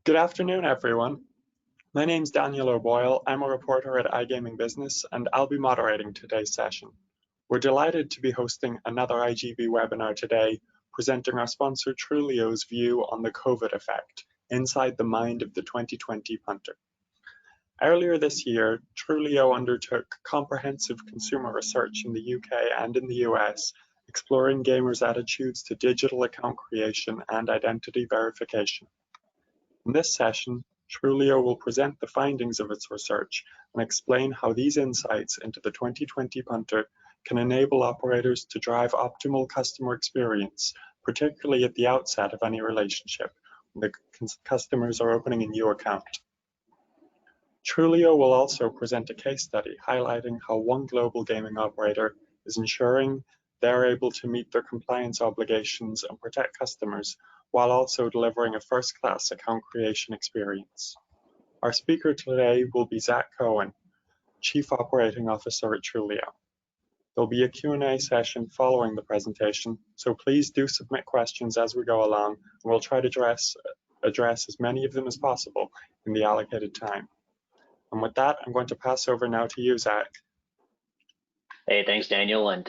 Good afternoon, everyone. My name's Daniel O'Boyle. I'm a reporter at iGaming Business, and I'll be moderating today's session. We're delighted to be hosting another IGB webinar today, presenting our sponsor Trulioo's view on the COVID effect inside the mind of the 2020 punter. Earlier this year, Trulioo undertook comprehensive consumer research in the UK and in the US, exploring gamers' attitudes to digital account creation and identity verification. In this session, Trulioo will present the findings of its research and explain how these insights into the 2020 punter can enable operators to drive optimal customer experience, particularly at the outset of any relationship, when the customers are opening a new account. Trulioo will also present a case study highlighting how one global gaming operator is ensuring they're able to meet their compliance obligations and protect customers while also delivering a first-class account creation experience. Our speaker today will be Zach Cohen, Chief Operating Officer at Trulioo. There'll be a Q&A session following the presentation, so please do submit questions as we go along, and we'll try to address as many of them as possible in the allocated time. And with that, I'm going to pass over now to you, Zach. Hey, thanks, Daniel, and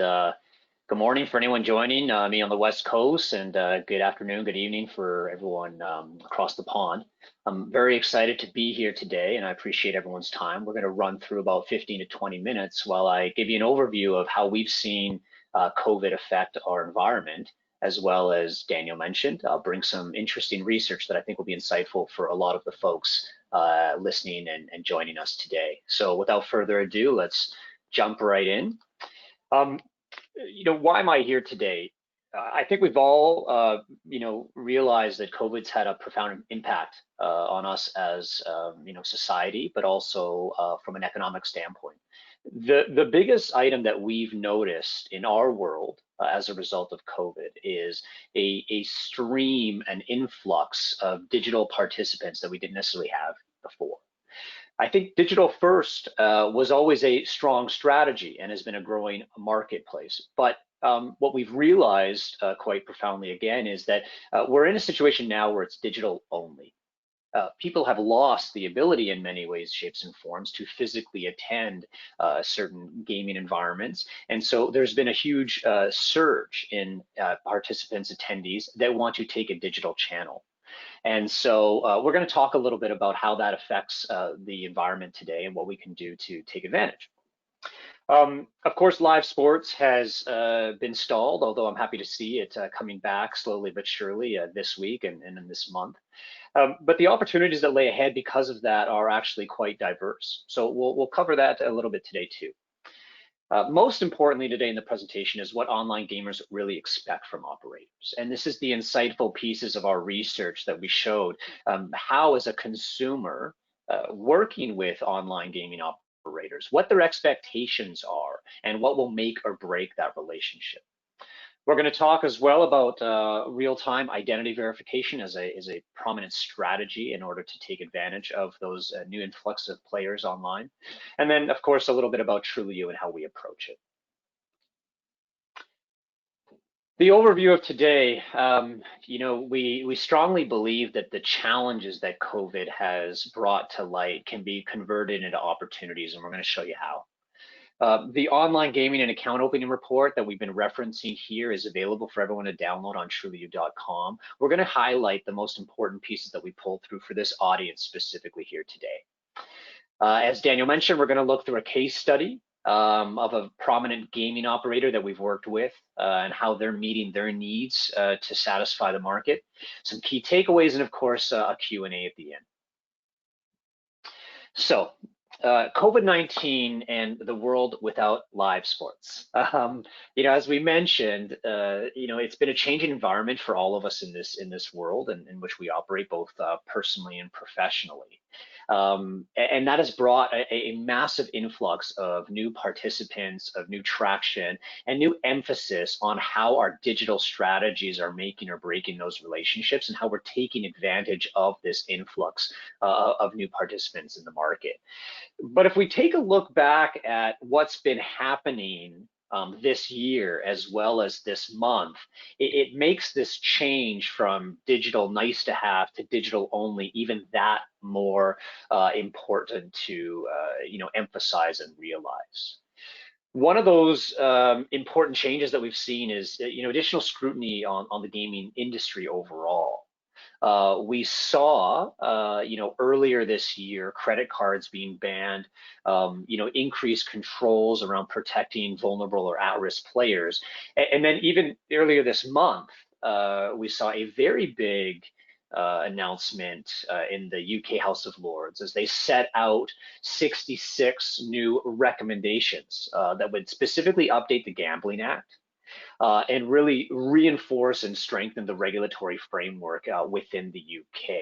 good morning for anyone joining me on the West Coast, and good afternoon, good evening for everyone across the pond. I'm very excited to be here today, and I appreciate everyone's time. We're going to run through about 15 to 20 minutes while I give you an overview of how we've seen COVID affect our environment, as well as Daniel mentioned. I'll bring some interesting research that I think will be insightful for a lot of the folks listening and joining us today. So without further ado, let's jump right in. Why am I here today? I think we've all, realized that COVID's had a profound impact on us as, society, but also from an economic standpoint. The biggest item that we've noticed in our world as a result of COVID is a stream, an influx of digital participants that we didn't necessarily have before. I think digital first was always a strong strategy and has been a growing marketplace. But what we've realized quite profoundly again is that we're in a situation now where it's digital only. People have lost the ability in many ways, shapes, and forms to physically attend certain gaming environments. And so there's been a huge surge in participants, attendees that want to take a digital channel. And so we're going to talk a little bit about how that affects the environment today and what we can do to take advantage. Of course, live sports has been stalled, although I'm happy to see it coming back slowly but surely this week and in this month. But the opportunities that lay ahead because of that are actually quite diverse. So we'll cover that a little bit today too. Most importantly today in the presentation is what online gamers really expect from operators. And this is the insightful pieces of our research that we showed how as a consumer working with online gaming operators, what their expectations are and what will make or break that relationship. We're going to talk as well about real-time identity verification as a prominent strategy in order to take advantage of those new influx of players online. And then, of course, a little bit about Trulioo and how we approach it. The overview of today, we strongly believe that the challenges that COVID has brought to light can be converted into opportunities, and we're going to show you how. The online gaming and account opening report that we've been referencing here is available for everyone to download on Trulioo.com. We're going to highlight the most important pieces that we pulled through for this audience specifically here today. As Daniel mentioned, we're going to look through a case study of a prominent gaming operator that we've worked with and how they're meeting their needs to satisfy the market. Some key takeaways and, of course, a Q&A at the end. So, COVID-19 and the world without live sports. As we mentioned, it's been a changing environment for all of us in this world in which we operate both personally and professionally. And that has brought a massive influx of new participants, of new traction, and new emphasis on how our digital strategies are making or breaking those relationships and how we're taking advantage of this influx of new participants in the market. But if we take a look back at what's been happening this year as well as this month, it makes this change from digital nice to have to digital only even that more important to emphasize and realize. One of those important changes that we've seen is additional scrutiny on the gaming industry overall. We saw, earlier this year, credit cards being banned, increased controls around protecting vulnerable or at-risk players. And then even earlier this month, we saw a very big announcement in the UK House of Lords as they set out 66 new recommendations that would specifically update the Gambling Act, and really reinforce and strengthen the regulatory framework within the UK.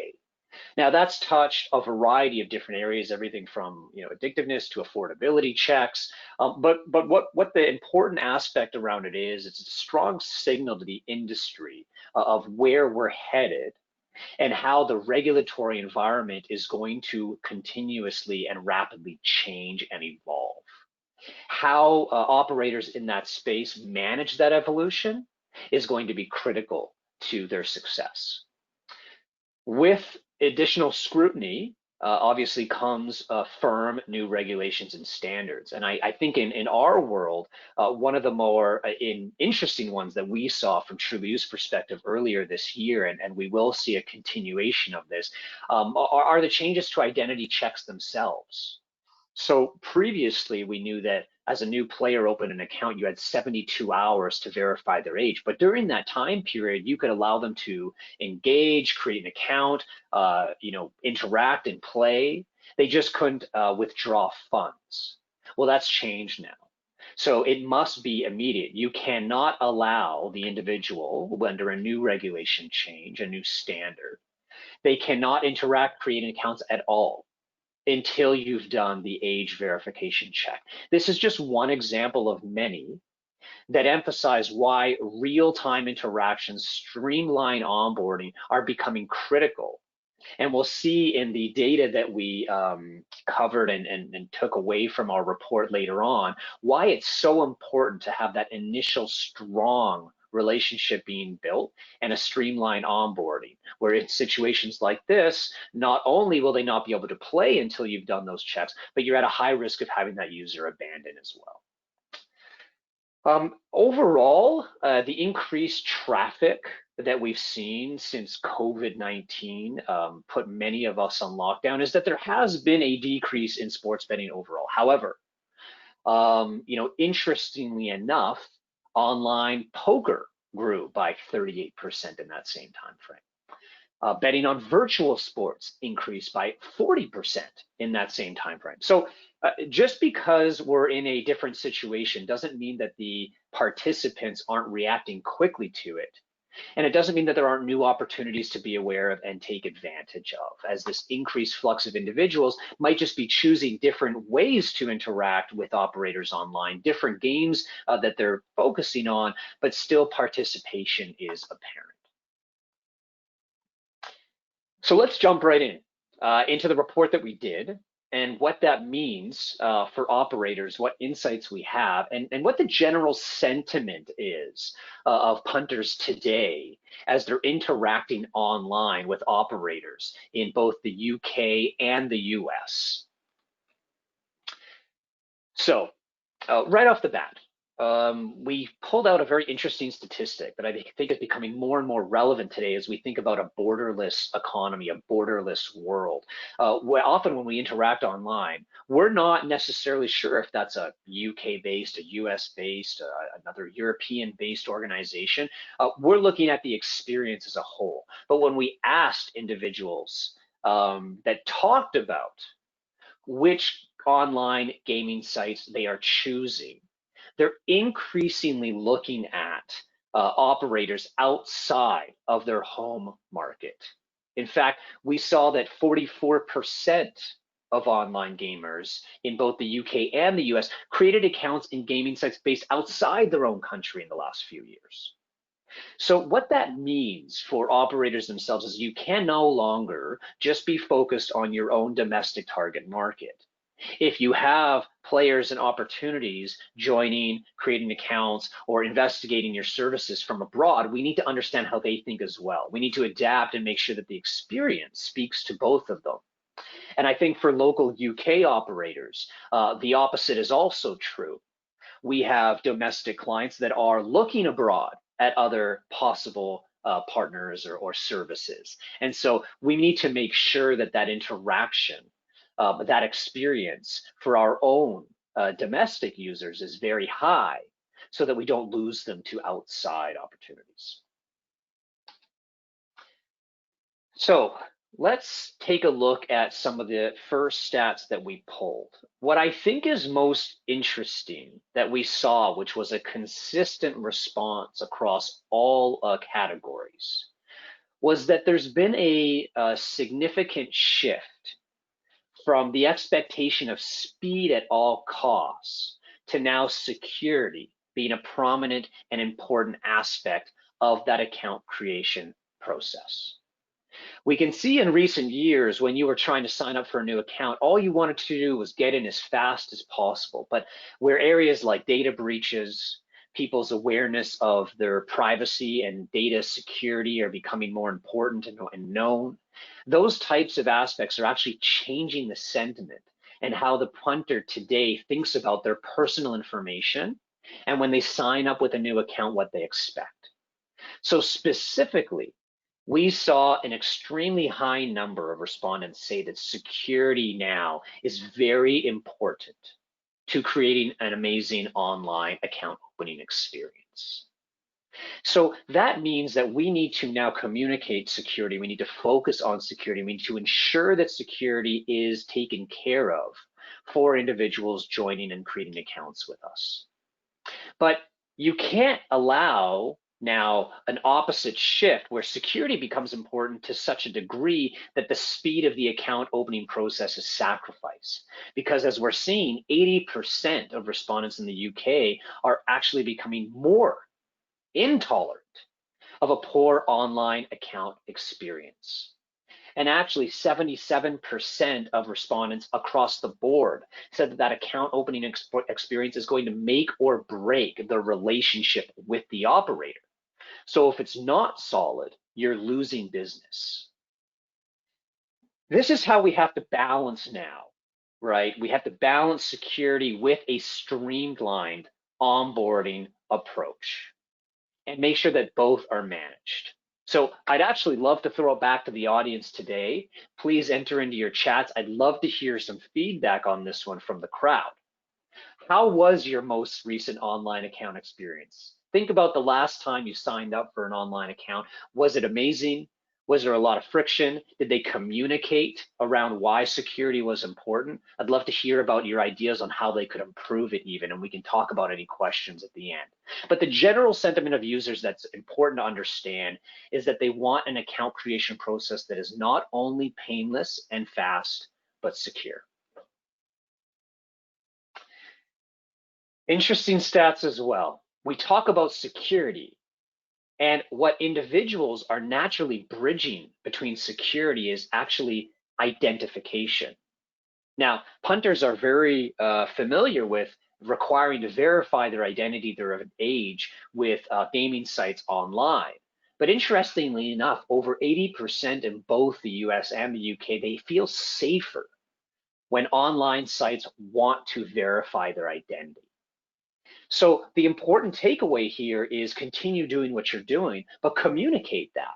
Now that's touched a variety of different areas, everything from addictiveness to affordability checks. But what the important aspect around it is, it's a strong signal to the industry of where we're headed and how the regulatory environment is going to continuously and rapidly change and evolve. How operators in that space manage that evolution is going to be critical to their success. With additional scrutiny, obviously comes firm new regulations and standards. And I think in our world, one of the more interesting ones that we saw from Trulioo's perspective earlier this year, and we will see a continuation of this, are the changes to identity checks themselves. So previously, we knew that as a new player opened an account, you had 72 hours to verify their age. But during that time period, you could allow them to engage, create an account, interact and play. They just couldn't withdraw funds. Well, that's changed now. So it must be immediate. You cannot allow the individual, under a new regulation change, a new standard, they cannot interact, create accounts at all until you've done the age verification check. This is just one example of many that emphasize why real-time interactions, streamlined onboarding are becoming critical. And we'll see in the data that we covered and took away from our report later on, why it's so important to have that initial strong relationship being built and a streamlined onboarding, where in situations like this, not only will they not be able to play until you've done those checks, but you're at a high risk of having that user abandoned as well. Overall, the increased traffic that we've seen since COVID-19 put many of us on lockdown is that there has been a decrease in sports betting overall. However, interestingly enough, online poker grew by 38% in that same time frame. Betting on virtual sports increased by 40% in that same time frame. So just because we're in a different situation doesn't mean that the participants aren't reacting quickly to it. And it doesn't mean that there aren't new opportunities to be aware of and take advantage of, as this increased flux of individuals might just be choosing different ways to interact with operators online, different games that they're focusing on, but still participation is apparent. So let's jump right into the report that we did and what that means for operators, what insights we have, and what the general sentiment is of punters today as they're interacting online with operators in both the UK and the US. So right off the bat, we pulled out a very interesting statistic that I think is becoming more and more relevant today as we think about a borderless economy, a borderless world. Often when we interact online, we're not necessarily sure if that's a UK-based, a US-based, another European-based organization. We're looking at the experience as a whole. But when we asked individuals that talked about which online gaming sites they are choosing, they're increasingly looking at operators outside of their home market. In fact, we saw that 44% of online gamers in both the UK and the US created accounts in gaming sites based outside their own country in the last few years. So what that means for operators themselves is you can no longer just be focused on your own domestic target market. If you have players and opportunities joining, creating accounts, or investigating your services from abroad, we need to understand how they think as well. We need to adapt and make sure that the experience speaks to both of them. And I think for local UK operators, the opposite is also true. We have domestic clients that are looking abroad at other possible partners or services. And so we need to make sure that that interaction, that experience for our own domestic users is very high so that we don't lose them to outside opportunities. So let's take a look at some of the first stats that we pulled. What I think is most interesting that we saw, which was a consistent response across all categories, was that there's been a significant shift from the expectation of speed at all costs to now security being a prominent and important aspect of that account creation process. We can see in recent years when you were trying to sign up for a new account, all you wanted to do was get in as fast as possible. But where areas like data breaches, people's awareness of their privacy and data security are becoming more important and known, those types of aspects are actually changing the sentiment and how the punter today thinks about their personal information and when they sign up with a new account, what they expect. So specifically, we saw an extremely high number of respondents say that security now is very important to creating an amazing online account opening experience. So that means that we need to now communicate security. We need to focus on security. We need to ensure that security is taken care of for individuals joining and creating accounts with us. But you can't allow now an opposite shift where security becomes important to such a degree that the speed of the account opening process is sacrificed. Because as we're seeing, 80% of respondents in the UK are actually becoming more intolerant of a poor online account experience. And actually 77% of respondents across the board said that that account opening experience is going to make or break the relationship with the operator. So if it's not solid, you're losing business. This is how we have to balance now, right? We have to balance security with a streamlined onboarding approach and make sure that both are managed. So I'd actually love to throw it back to the audience today. Please enter into your chats. I'd love to hear some feedback on this one from the crowd. How was your most recent online account experience? Think about the last time you signed up for an online account. Was it amazing? Was there a lot of friction? Did they communicate around why security was important? I'd love to hear about your ideas on how they could improve it even, and we can talk about any questions at the end. But the general sentiment of users that's important to understand is that they want an account creation process that is not only painless and fast, but secure. Interesting stats as well. We talk about security, and what individuals are naturally bridging between security is actually identification. Now, punters are very familiar with requiring to verify their identity, their age with gaming sites online. But interestingly enough, over 80% in both the US and the UK, they feel safer when online sites want to verify their identity. So the important takeaway here is continue doing what you're doing, but communicate that.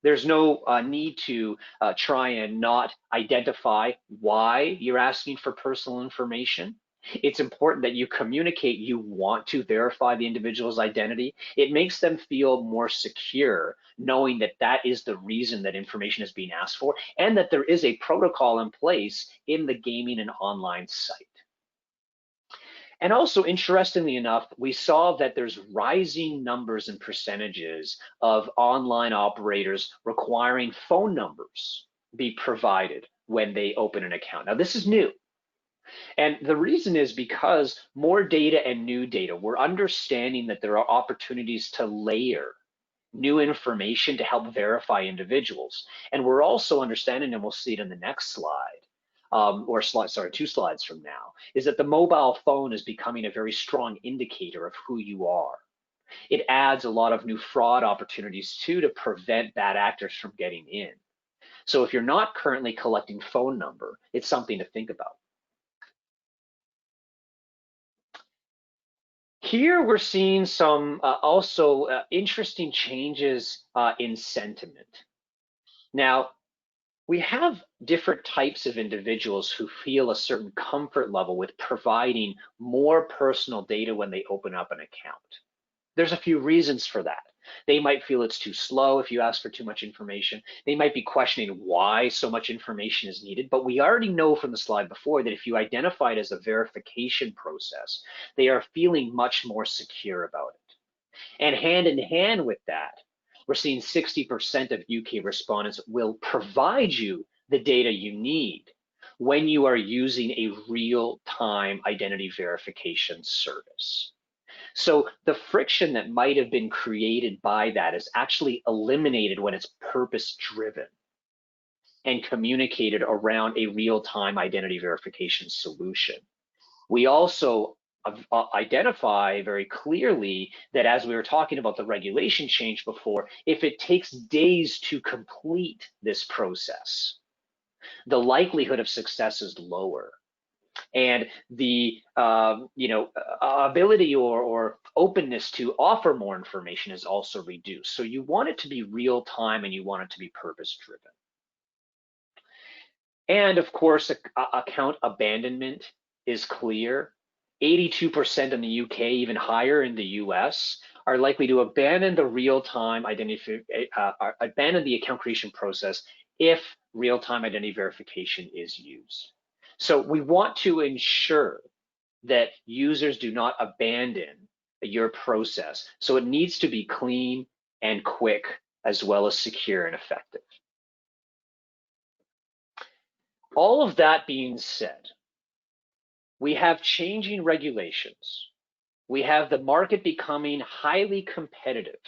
There's no need to try and not identify why you're asking for personal information. It's important that you communicate you want to verify the individual's identity. It makes them feel more secure knowing that that is the reason that information is being asked for and that there is a protocol in place in the gaming and online site. And also, interestingly enough, we saw that there's rising numbers and percentages of online operators requiring phone numbers be provided when they open an account. Now, this is new. And the reason is because more data and new data, we're understanding that there are opportunities to layer new information to help verify individuals. And we're also understanding, and we'll see it in the next slide, two slides from now, is that the mobile phone is becoming a very strong indicator of who you are. It adds a lot of new fraud opportunities too to prevent bad actors from getting in. So if you're not currently collecting phone number, it's something to think about. Here we're seeing some also interesting changes in sentiment. Now, we have different types of individuals who feel a certain comfort level with providing more personal data when they open up an account. There's a few reasons for that. They might feel it's too slow if you ask for too much information. They might be questioning why so much information is needed, but we already know from the slide before that if you identify it as a verification process, they are feeling much more secure about it. And hand in hand with that, we're seeing 60% of UK respondents will provide you the data you need when you are using a real-time identity verification service. So the friction that might have been created by that is actually eliminated when it's purpose-driven and communicated around a real-time identity verification solution. We also identify very clearly that, as we were talking about the regulation change before, if it takes days to complete this process, the likelihood of success is lower. And the ability or openness to offer more information is also reduced. So you want it to be real time and you want it to be purpose driven. And of course, account abandonment is clear. 82% in the UK, even higher in the US, are likely to abandon the real-time identity, abandon the account creation process if real-time identity verification is used. So we want to ensure that users do not abandon your process. So it needs to be clean and quick, as well as secure and effective. All of that being said, we have changing regulations. We have the market becoming highly competitive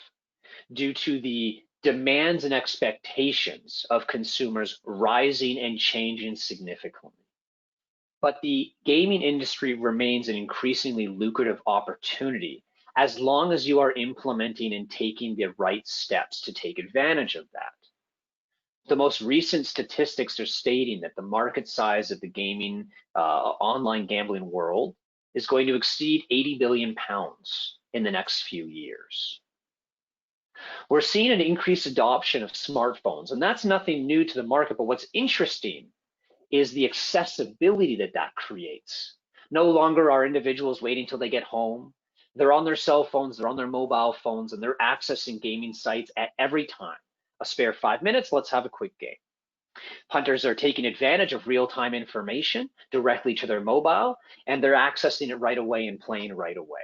due to the demands and expectations of consumers rising and changing significantly. But the gaming industry remains an increasingly lucrative opportunity as long as you are implementing and taking the right steps to take advantage of that. The most recent statistics are stating that the market size of the gaming, online gambling world is going to exceed 80 billion pounds in the next few years. We're seeing an increased adoption of smartphones, and that's nothing new to the market, but what's interesting is the accessibility that that creates. No longer are individuals waiting till they get home. They're on their cell phones, they're on their mobile phones, and they're accessing gaming sites at every time. A spare 5 minutes, let's have a quick game. Punters are taking advantage of real-time information directly to their mobile, and they're accessing it right away and playing right away.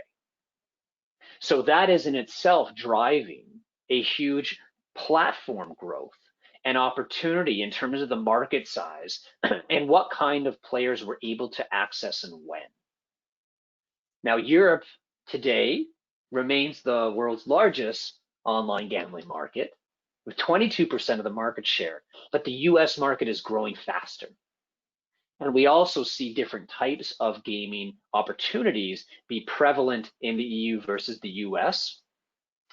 So that is in itself driving a huge platform growth and opportunity in terms of the market size and what kind of players we're able to access and when. Now, Europe today remains the world's largest online gambling market with 22% of the market share, but the US market is growing faster. And we also see different types of gaming opportunities be prevalent in the EU versus the US,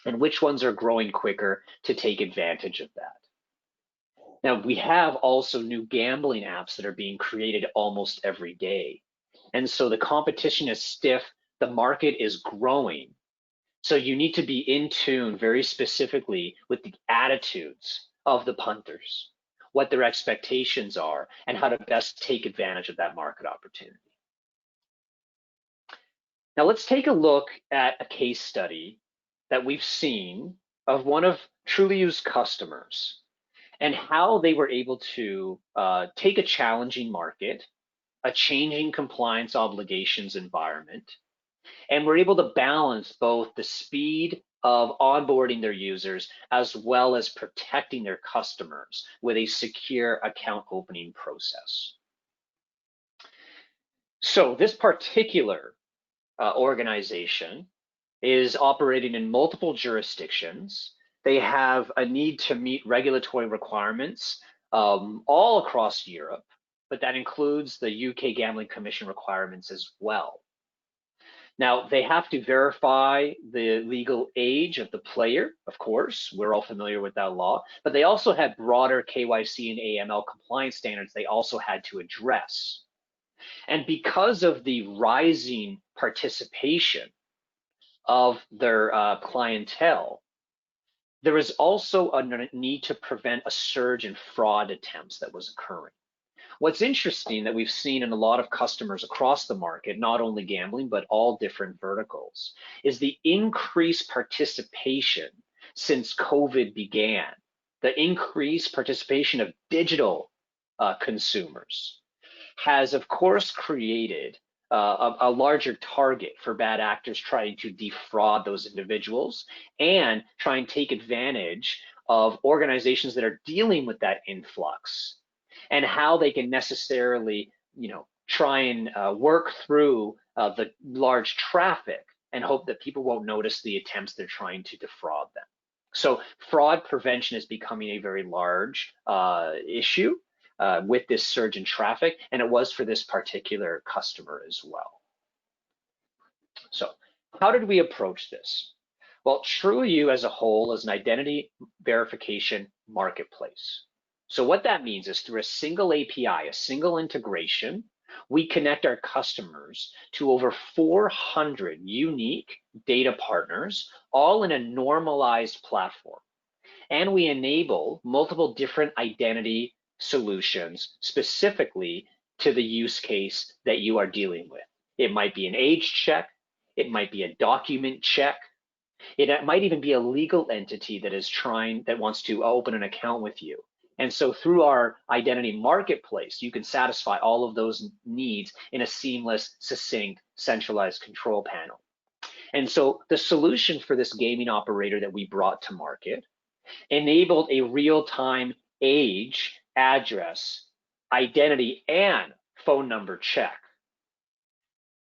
and which ones are growing quicker to take advantage of that. Now, we have also new gambling apps that are being created almost every day. And so the competition is stiff, the market is growing. So you need to be in tune very specifically with the attitudes of the punters, what their expectations are, and how to best take advantage of that market opportunity. Now let's take a look at a case study that we've seen of one of Trulioo's customers and how they were able to take a challenging market, a changing compliance obligations environment, and we're able to balance both the speed of onboarding their users as well as protecting their customers with a secure account opening process. So this particular organization is operating in multiple jurisdictions. They have a need to meet regulatory requirements all across Europe. but that includes the UK Gambling Commission requirements as well. Now, they have to verify the legal age of the player, of course, we're all familiar with that law, but they also had broader KYC and AML compliance standards they also had to address. And because of the rising participation of their clientele, there is also a need to prevent a surge in fraud attempts that was occurring. What's interesting that we've seen in a lot of customers across the market, not only gambling, but all different verticals, is the increased participation since COVID began, the increased participation of digital consumers has, of course, created a larger target for bad actors trying to defraud those individuals and try and take advantage of organizations that are dealing with that influx and how they can necessarily, try and work through the large traffic and hope that people won't notice the attempts they're trying to defraud them. So fraud prevention is becoming a very large issue with this surge in traffic, and it was for this particular customer as well. So how did we approach this? Well, Trulioo as a whole is an identity verification marketplace. So what that means is through a single API, a single integration, we connect our customers to over 400 unique data partners, all in a normalized platform. And we enable multiple different identity solutions specifically to the use case that you are dealing with. It might be an age check, it might be a document check, it might even be a legal entity that wants to open an account with you. And so through our identity marketplace, you can satisfy all of those needs in a seamless, succinct, centralized control panel. And so the solution for this gaming operator that we brought to market enabled a real-time age, address, identity, and phone number check.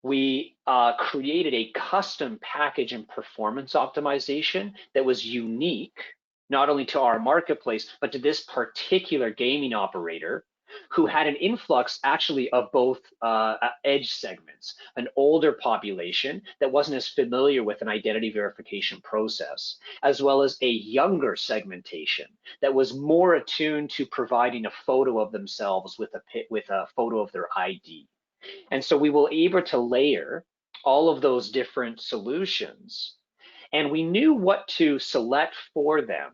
We created a custom package and performance optimization that was unique, not only to our marketplace, but to this particular gaming operator who had an influx actually of both edge segments, an older population that wasn't as familiar with an identity verification process, as well as a younger segmentation that was more attuned to providing a photo of themselves with a photo of their ID. And so we were able to layer all of those different solutions, and we knew what to select for them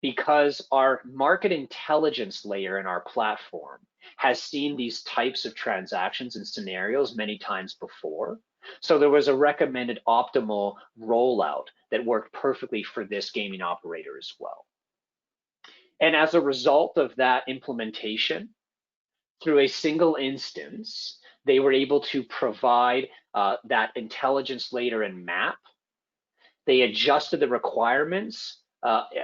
because our market intelligence layer in our platform has seen these types of transactions and scenarios many times before. So there was a recommended optimal rollout that worked perfectly for this gaming operator as well. And as a result of that implementation, through a single instance, they were able to provide that intelligence layer and map. They adjusted the requirements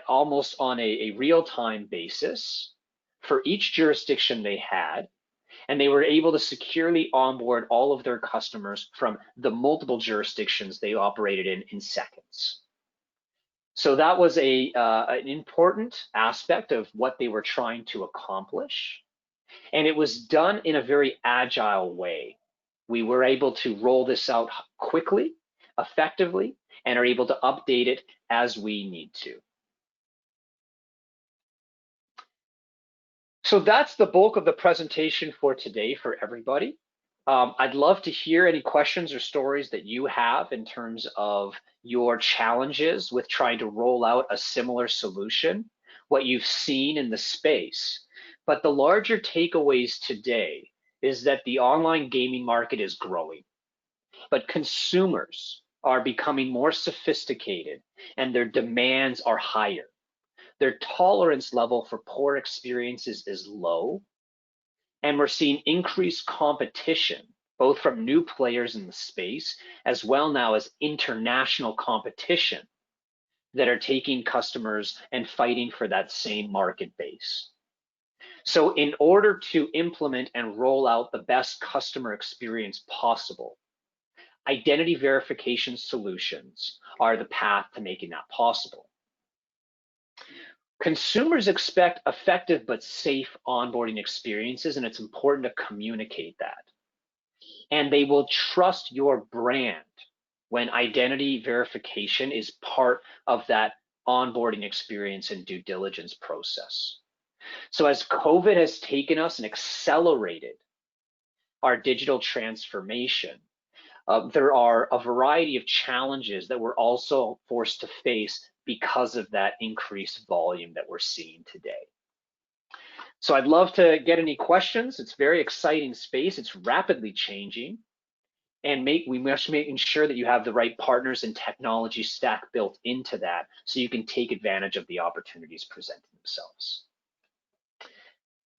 almost on a real-time basis for each jurisdiction they had, and they were able to securely onboard all of their customers from the multiple jurisdictions they operated in seconds. So that was an important aspect of what they were trying to accomplish. And it was done in a very agile way. We were able to roll this out quickly, effectively, and are able to update it as we need to. So that's the bulk of the presentation for today for everybody. I'd love to hear any questions or stories that you have in terms of your challenges with trying to roll out a similar solution, what you've seen in the space. But the larger takeaways today is that the online gaming market is growing, but consumers are becoming more sophisticated and their demands are higher. Their tolerance level for poor experiences is low, and we're seeing increased competition, both from new players in the space, as well now as international competition that are taking customers and fighting for that same market base. So in order to implement and roll out the best customer experience possible, identity verification solutions are the path to making that possible. Consumers expect effective but safe onboarding experiences, and it's important to communicate that. And they will trust your brand when identity verification is part of that onboarding experience and due diligence process. So as COVID has taken us and accelerated our digital transformation, there are a variety of challenges that we're also forced to face because of that increased volume that we're seeing today. So I'd love to get any questions. It's a very exciting space. It's rapidly changing. And we must ensure that you have the right partners and technology stack built into that so you can take advantage of the opportunities presenting themselves.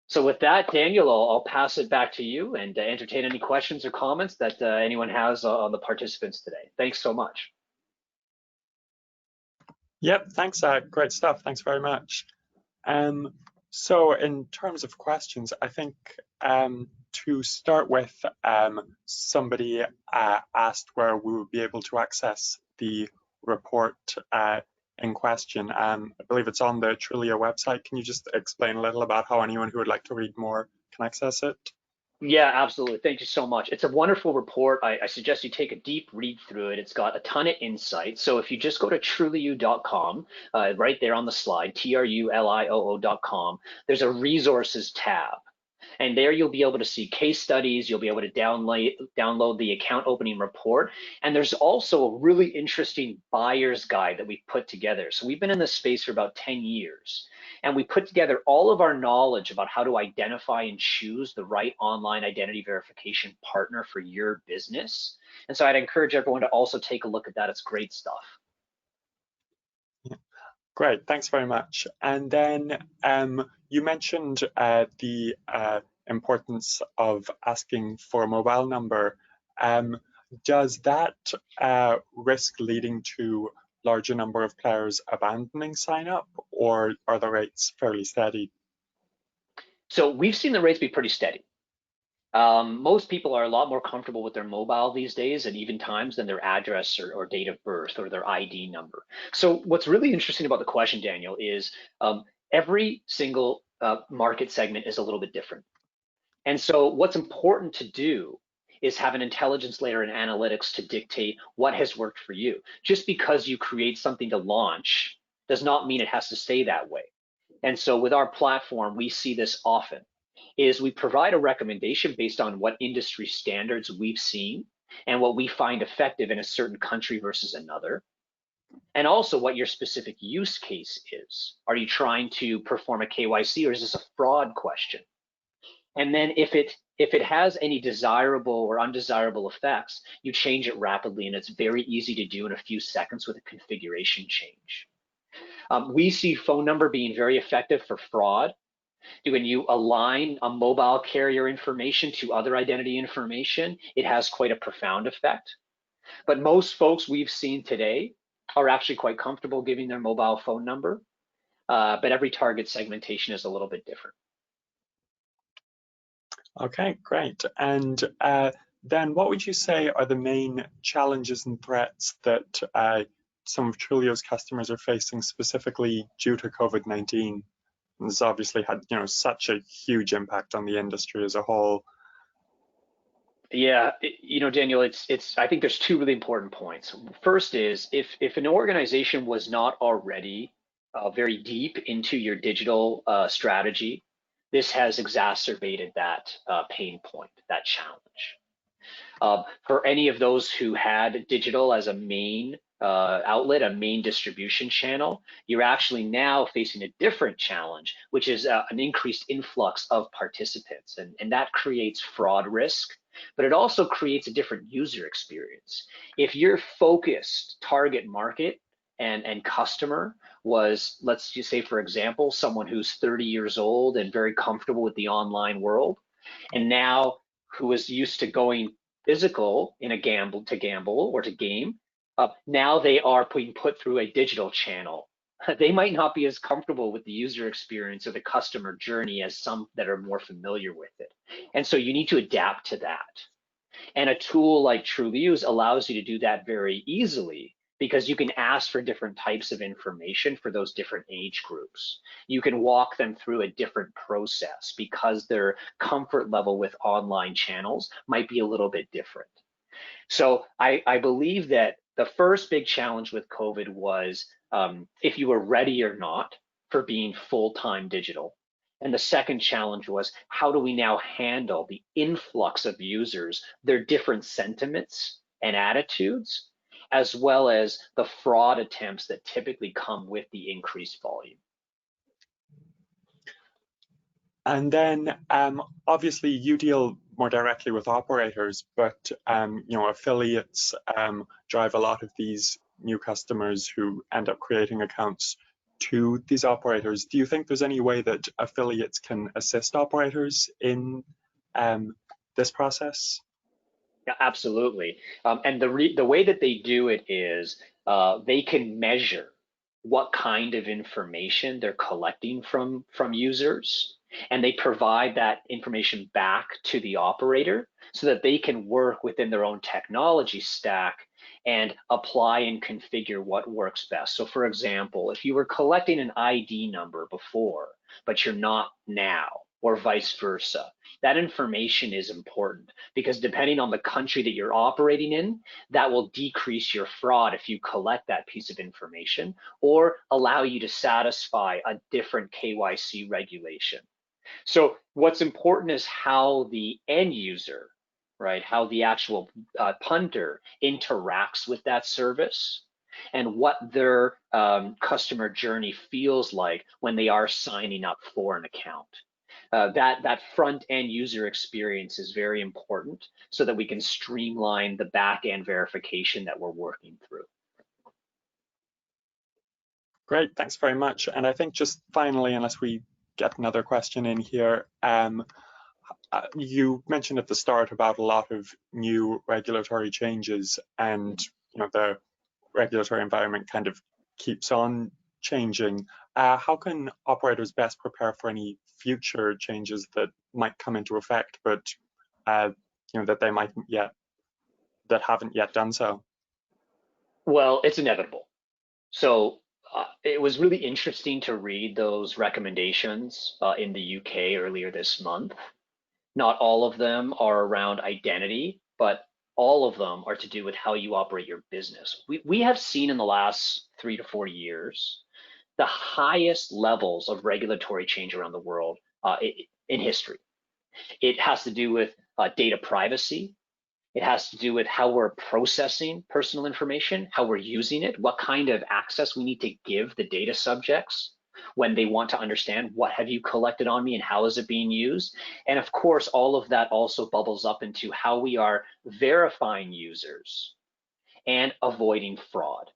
So with that, Daniel, I'll pass it back to you and entertain any questions or comments that anyone has on the participants today. Thanks so much. Yep, thanks. Great stuff. Thanks very much. So in terms of questions, I think to start with, somebody asked where we would be able to access the report in question. I believe it's on the Trulioo website. Can you just explain a little about how anyone who would like to read more can access it? Yeah, absolutely. Thank you so much. It's a wonderful report. I suggest you take a deep read through it. It's got a ton of insight. So if you just go to trulioo.com, right there on the slide, trulioo.com, there's a resources tab. And there you'll be able to see case studies, you'll be able to download the account opening report. And there's also a really interesting buyer's guide that we've put together. So we've been in this space for about 10 years. And we put together all of our knowledge about how to identify and choose the right online identity verification partner for your business. And so I'd encourage everyone to also take a look at that. It's great stuff. Yeah. Great, thanks very much. And then you mentioned the importance of asking for a mobile number. Does that risk leading to larger number of players abandoning sign up, or are the rates fairly steady? So we've seen the rates be pretty steady. Most people are a lot more comfortable with their mobile these days, and even times than their address or date of birth or their ID number. So what's really interesting about the question, Daniel, is every single market segment is a little bit different. And so what's important to do is have an intelligence layer and analytics to dictate what has worked for you. Just because you create something to launch does not mean it has to stay that way. And so with our platform, we see this often, is we provide a recommendation based on what industry standards we've seen and what we find effective in a certain country versus another. And also what your specific use case is. Are you trying to perform a KYC, or is this a fraud question? And then if it has any desirable or undesirable effects, you change it rapidly, and it's very easy to do in a few seconds with a configuration change. We see phone number being very effective for fraud. When you align a mobile carrier information to other identity information, it has quite a profound effect. But most folks we've seen today are actually quite comfortable giving their mobile phone number, but every target segmentation is a little bit different. Okay, great. And then what would you say are the main challenges and threats that some of Trulioo's customers are facing specifically due to COVID-19? This obviously had, such a huge impact on the industry as a whole. Yeah, Daniel, I think there's two really important points. First is if an organization was not already very deep into your digital strategy, this has exacerbated that pain point, that challenge. For any of those who had digital as a main outlet, a main distribution channel, you're actually now facing a different challenge, which is an increased influx of participants, and that creates fraud risk, but it also creates a different user experience. If your focused target market and customer was, let's just say, for example, someone who's 30 years old and very comfortable with the online world, and now who is used to going physical in a gamble or to game, now they are being put through a digital channel. They might not be as comfortable with the user experience or the customer journey as some that are more familiar with it. And so you need to adapt to that. And a tool like Trulioo's allows you to do that very easily, because you can ask for different types of information for those different age groups. You can walk them through a different process because their comfort level with online channels might be a little bit different. So I believe that the first big challenge with COVID was if you were ready or not for being full-time digital. And the second challenge was how do we now handle the influx of users, their different sentiments and attitudes, as well as the fraud attempts that typically come with the increased volume. And then obviously you deal more directly with operators, but affiliates drive a lot of these new customers who end up creating accounts to these operators. Do you think there's any way that affiliates can assist operators in this process? Yeah, absolutely. And the way that they do it is they can measure what kind of information they're collecting from users, and they provide that information back to the operator so that they can work within their own technology stack and apply and configure what works best. So for example, if you were collecting an ID number before, but you're not now, or vice versa, that information is important because depending on the country that you're operating in, that will decrease your fraud if you collect that piece of information or allow you to satisfy a different KYC regulation. So what's important is how the end user, right, how the actual punter interacts with that service and what their customer journey feels like when they are signing up for an account. That front end user experience is very important so that we can streamline the back end verification that we're working through. Great, thanks very much. And I think just finally, unless we get another question in here, you mentioned at the start about a lot of new regulatory changes, and the regulatory environment kind of keeps on changing. How can operators best prepare for any future changes that might come into effect, but that they might that haven't yet done so? Well, it's inevitable. So it was really interesting to read those recommendations in the UK earlier this month. Not all of them are around identity, but all of them are to do with how you operate your business. We have seen in the last 3 to 4 years the highest levels of regulatory change around the world in history. It has to do with data privacy. It has to do with how we're processing personal information, how we're using it, what kind of access we need to give the data subjects when they want to understand what have you collected on me and how is it being used. And of course, all of that also bubbles up into how we are verifying users and avoiding fraud.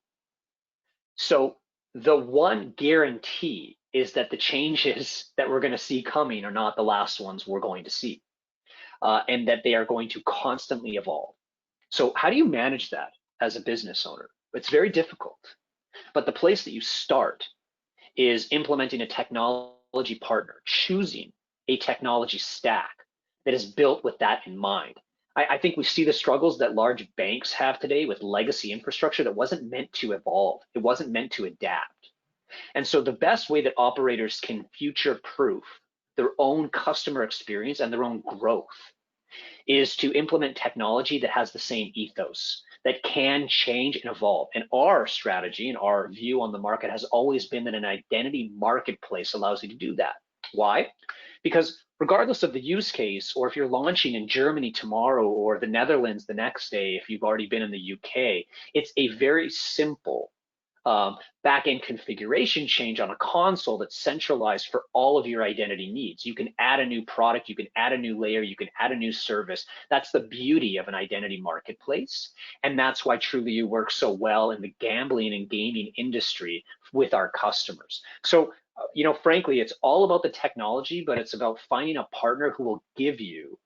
So the one guarantee is that the changes that we're going to see coming are not the last ones we're going to see. And that they are going to constantly evolve. So how do you manage that as a business owner? It's very difficult. But the place that you start is implementing a technology partner, choosing a technology stack that is built with that in mind. I think we see the struggles that large banks have today with legacy infrastructure that wasn't meant to evolve. It wasn't meant to adapt. And so the best way that operators can future-proof their own customer experience and their own growth is to implement technology that has the same ethos, that can change and evolve. And our strategy and our view on the market has always been that an identity marketplace allows you to do that. Why? Because regardless of the use case, or if you're launching in Germany tomorrow or the Netherlands the next day, if you've already been in the UK, it's a very simple back-end configuration change on a console that's centralized for all of your identity needs. You can add a new product, you can add a new layer, you can add a new service. That's the beauty of an identity marketplace. And that's why Trulioo works so well in the gambling and gaming industry with our customers. So, frankly, it's all about the technology, but it's about finding a partner who will give you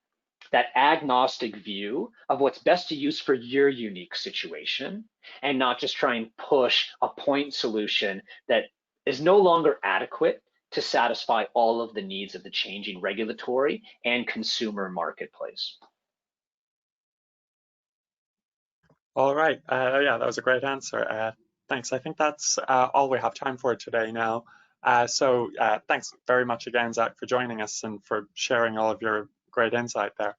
that agnostic view of what's best to use for your unique situation and not just try and push a point solution that is no longer adequate to satisfy all of the needs of the changing regulatory and consumer marketplace. All right. Yeah, that was a great answer. Thanks. I think that's all we have time for today now. Thanks very much again, Zach, for joining us and for sharing all of your great insight there.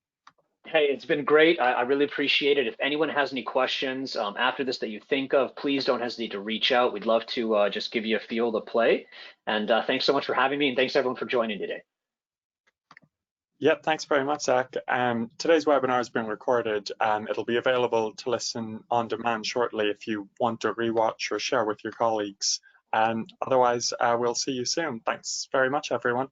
Hey, it's been great. I really appreciate it. If anyone has any questions after this that you think of, please don't hesitate to reach out. We'd love to just give you a field of play. And thanks so much for having me, and thanks everyone for joining today. Yep, thanks very much, Zach. Today's webinar has been recorded and it'll be available to listen on demand shortly if you want to rewatch or share with your colleagues. Otherwise, we'll see you soon. Thanks very much, everyone.